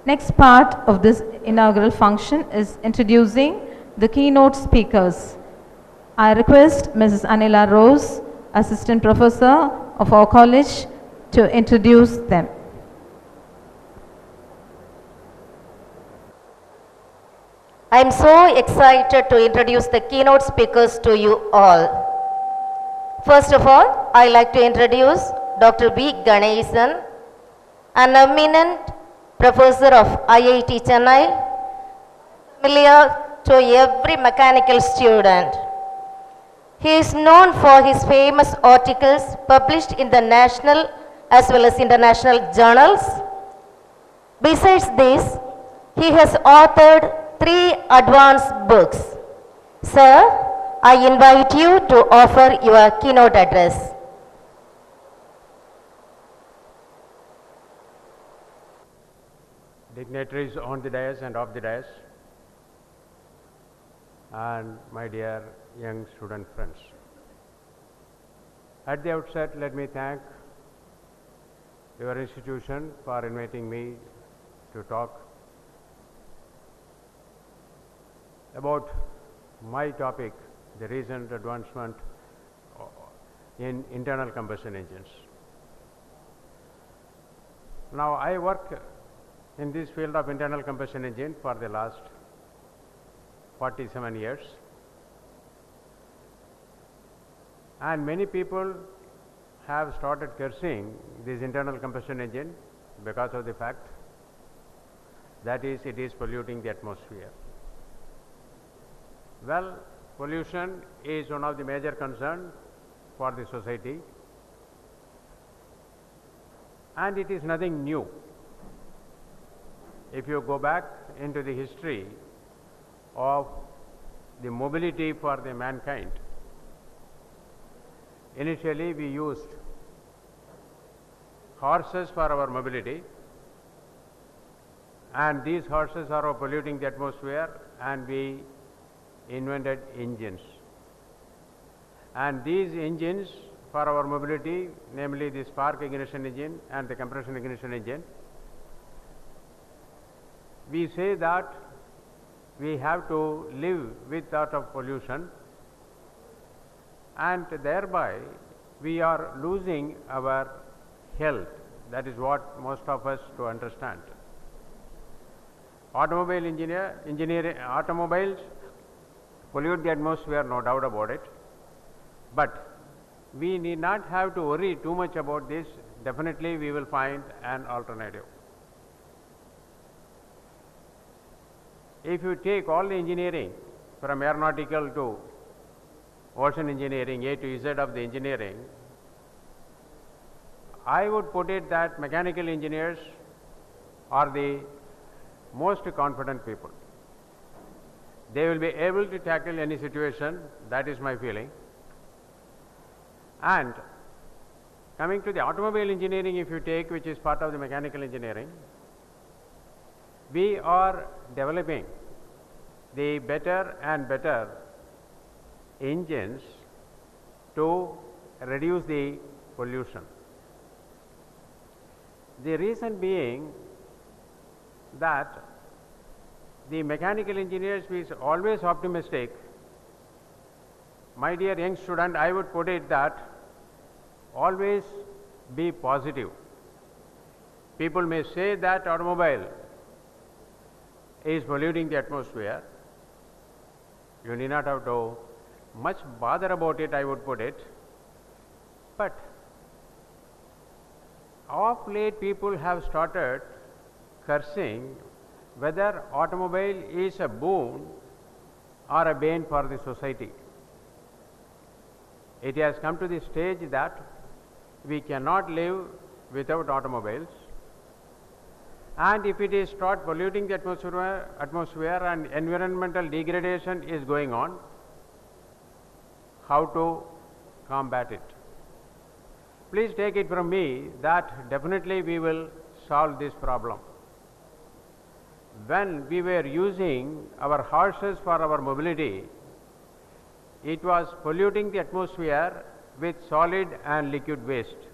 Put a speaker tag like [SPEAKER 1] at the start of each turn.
[SPEAKER 1] Next part of this inaugural function is introducing the keynote speakers. I request Mrs. Anila Rose, Assistant Professor of our college, to introduce them.
[SPEAKER 2] I am so excited to introduce the keynote speakers to you all. First of all, I like to introduce Dr. B. Ganesan, an eminent professor of IIT Chennai, familiar to every mechanical student. He is known for his famous articles published in the national as well as international journals. Besides this, he has authored 3 advanced books. Sir, I invite you to offer your keynote address.
[SPEAKER 3] Dignitaries on the dais and off the dais, and my dear young student friends. At the outset, let me thank your institution for inviting me to talk about my topic, the recent advancement in internal combustion engines. Now, I work in this field of internal combustion engine for the last 47 years, and many people have started cursing this internal combustion engine because of the fact that is, it is polluting the atmosphere. Well, pollution is one of the major concerns for the society, and it is nothing new. If you go back into the history of the mobility for the mankind, initially we used horses for our mobility, and these horses are polluting the atmosphere, and we invented engines. And these engines for our mobility, namely the spark ignition engine and the compression ignition engine, we say that we have to live with that of pollution, and thereby we are losing our health. That is what most of us to understand. Automobiles pollute the atmosphere, no doubt about it, but we need not have to worry too much about this. Definitely we will find an alternative. If you take all the engineering from aeronautical to ocean engineering, A to Z of the engineering, I would put it that mechanical engineers are the most confident people. They will be able to tackle any situation, that is my feeling. And coming to the automobile engineering, if you take, which is part of the mechanical engineering, we are developing the better and better engines to reduce the pollution. The reason being that the mechanical engineers is always optimistic. My dear young student, I would put it that always be positive. People may say that automobile is polluting the atmosphere. You need not have to much bother about it, I would put it. But of late people have started cursing whether automobile is a boon or a bane for the society. It has come to the stage that we cannot live without automobiles, and if it is start polluting the atmosphere and environmental degradation is going on, how to combat it? Please take it from me that definitely we will solve this problem. When we were using our horses for our mobility, it was polluting the atmosphere with solid and liquid waste.